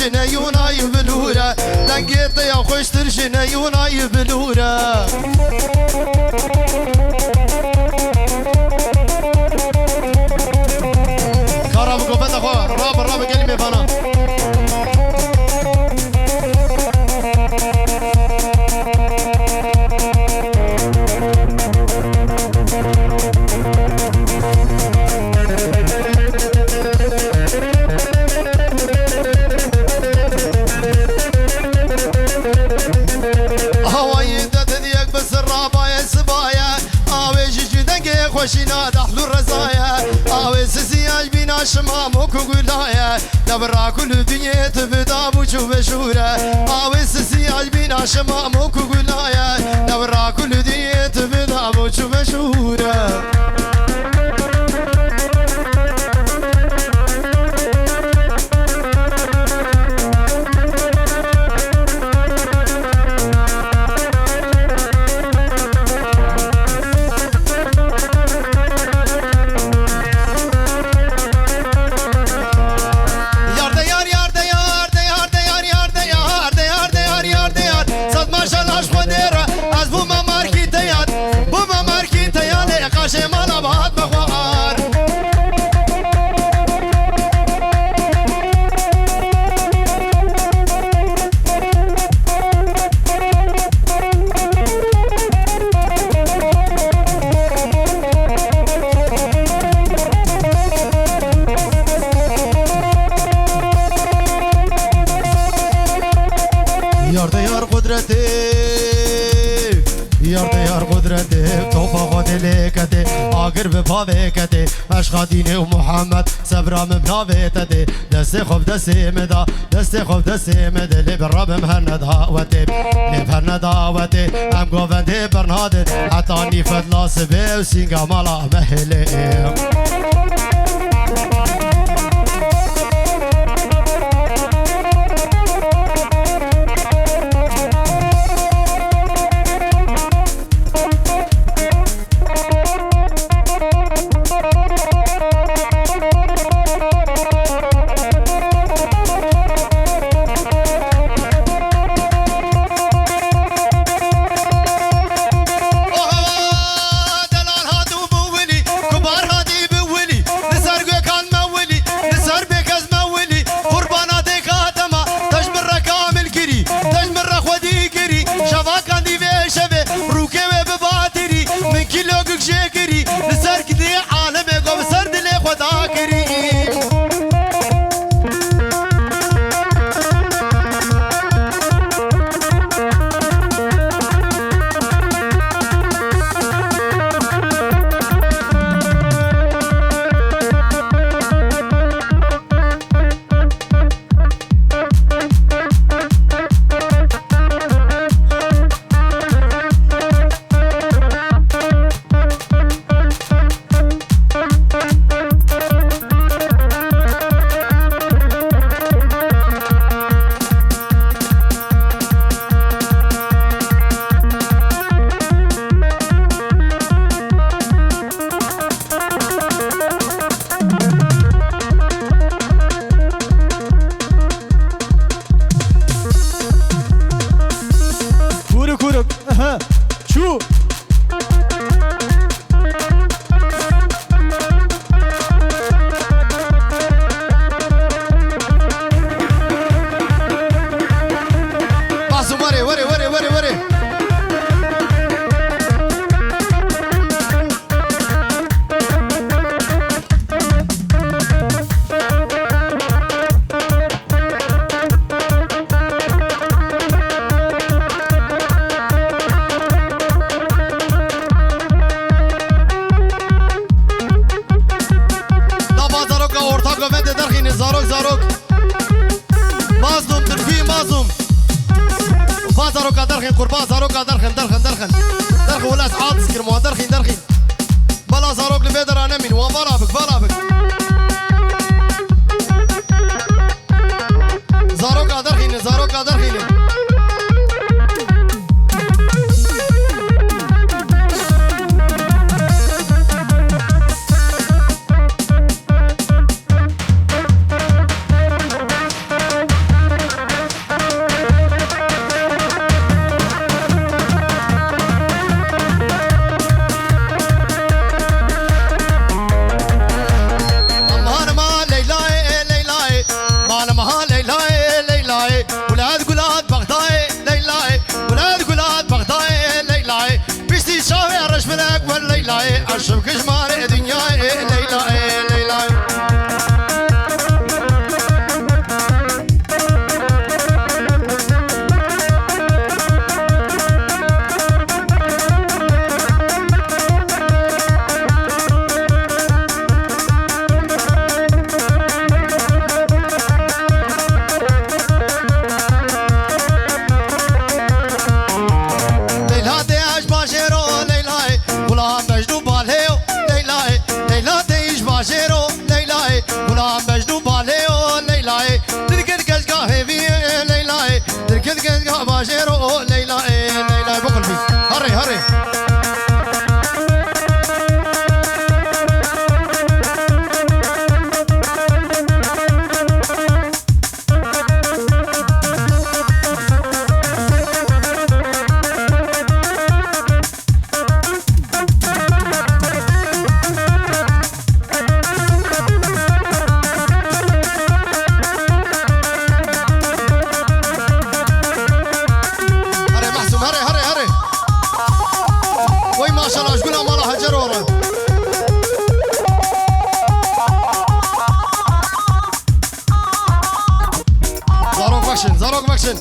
جنيوناي بلورة دنقيت يا خوشتر جنيوناي بلورة كارب قفت أخوة راب كلمة فانا خوشینا دخلو رزایا آویز سیاج بینا شمامو کگولایا دبرا کل دنیت بدا بوچو بشورا آویز سیاج بینا شمامو کگولایا دبرا کل دنیت بدا بوچو بشورا آگر به پاوه کتی عشق دین و محمد صبرام بناویتتی دست خوب دستی مدا دست خوب دستی مده لی برابم هر نداوتی لی هر نداوتی هم گوونده برناده حتی نیفت لاسبه و سینگا مالا مهلی درخن ولا اسعاد سكر ما درخن بلا زاروك لبيدر انا من وبلا بك زاروك درخن ليلى اشوف كشمال دنيا ليلى ليلى زاروك ماكشن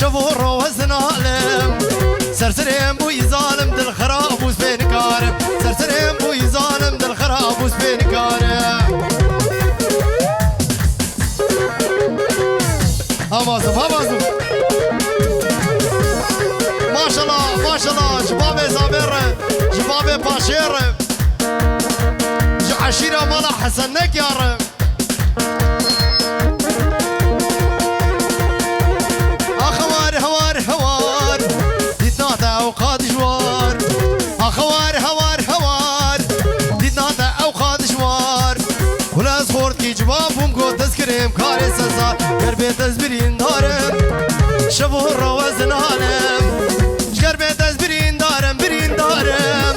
شفور وزنالم سرسرين بوي ظالم دل خراب وسبين كارم سرسرين بوي ظالم دل خراب وسبين كارم همازم ما شاء الله ما شاء الله شباب زابر شباب باشير عشيرة مالا حسن نكيار هوار ديتناتا اوقات جوار هوار ديتناتا اوقات جوار ولا صخور كي جوابهم قد تذكرهم كاري سزار قربي تزبرين دارم شبه الروازن عالم قربي تزبرين دارم برين دارم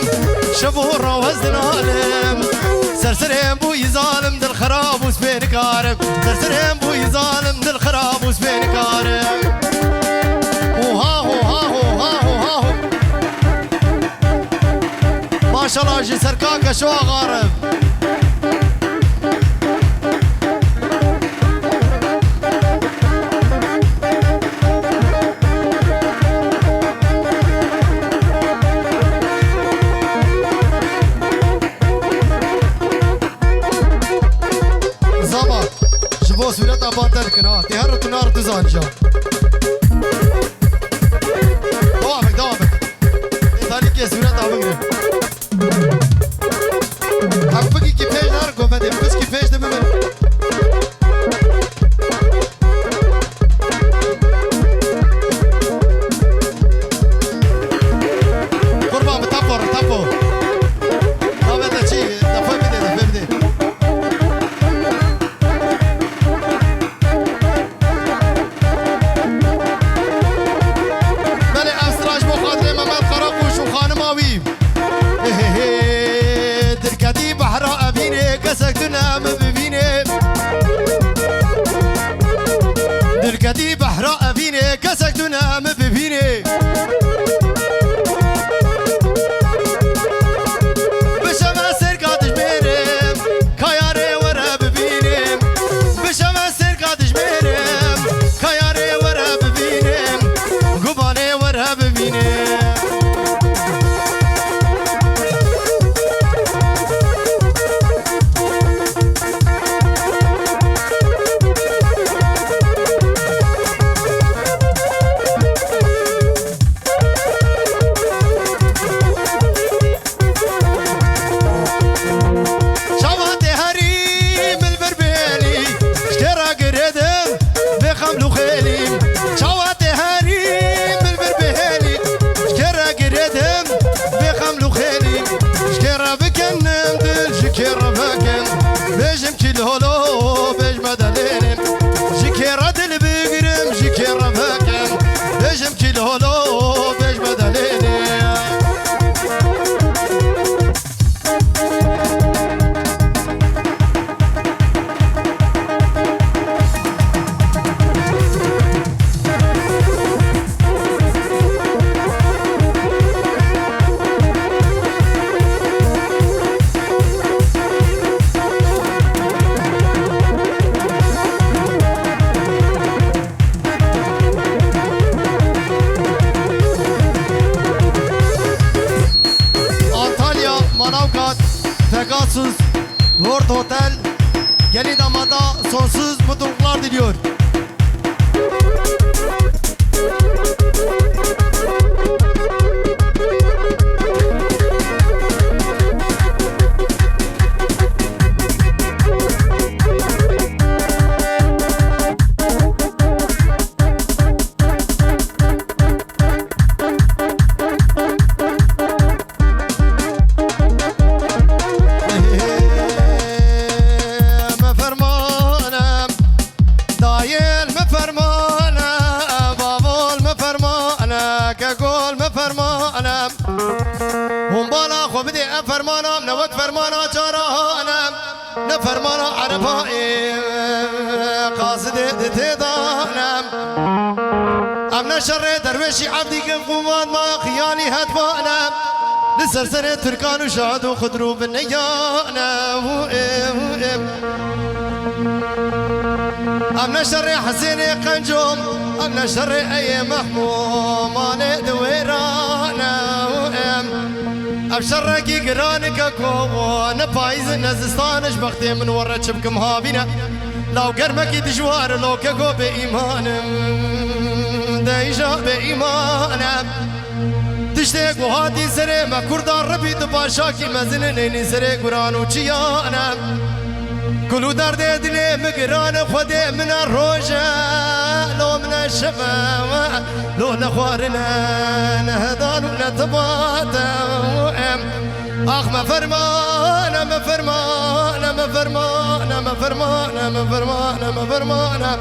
شبه الروازن عالم سرسرين بوي ظالم دل خراب وسبين كارم سرسرين بوي ظالم دل خراب وسبين كارم ما شاء الله جي سركاكا شو غارب زبط شبو سورة أبان تركنا تهرت نار تزانجا دوامك ذلك يا سورة أبان حبكي كي بيج ناركو بدي بس كي بيج دممن قربان بتابو هذا شيء دفع بدي ملي أسراج مخاطري ممات خرقوش وخانماوي دركتي بحر أبيني كسك تنام ببيني دركتي بحر أبيني كسك تنام ببيني بشما سرقات جميرم كياري ورا ببيني بشما سرقات جميرم كياري ورا ببيني قباني ورا ببيني Pegasus World Hotel gelin damada sonsuz mutluluklar diliyor. فرمانم نود فرمانا جارانم نه فرمانا عربای قاصد دتدانم ام نشر درویشی عبدی که قومان ما خیالی هدوانم لسرسر ترکان و شاد و خدرو بنیانم أمنا شر حسين قنجوم أمنا شر أي محموم أنا دويرانا أبشر كي قرانك كون بايز نزستانش بختي من ورا شبكم هابينا لو قرمك دجوار لو كاكو بإيمان دايجا بإيمان تشتاق وهاتي سري ما كردان ربي تباشاكي مزنني سري قران وشيانا كلو دار دلي مقران خدي من الروجة لو من الشفا لو نخوارنا نهدان ونتباتا اخ ما فرمانا ما فرمانا ما فرمانا ما فرمانا ما فرمانا ما فرمانا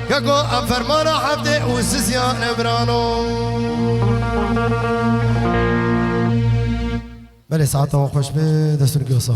كاكو فرمانا حفتي وسسيان برانو بلي ساعتها خوش بي دستور قصة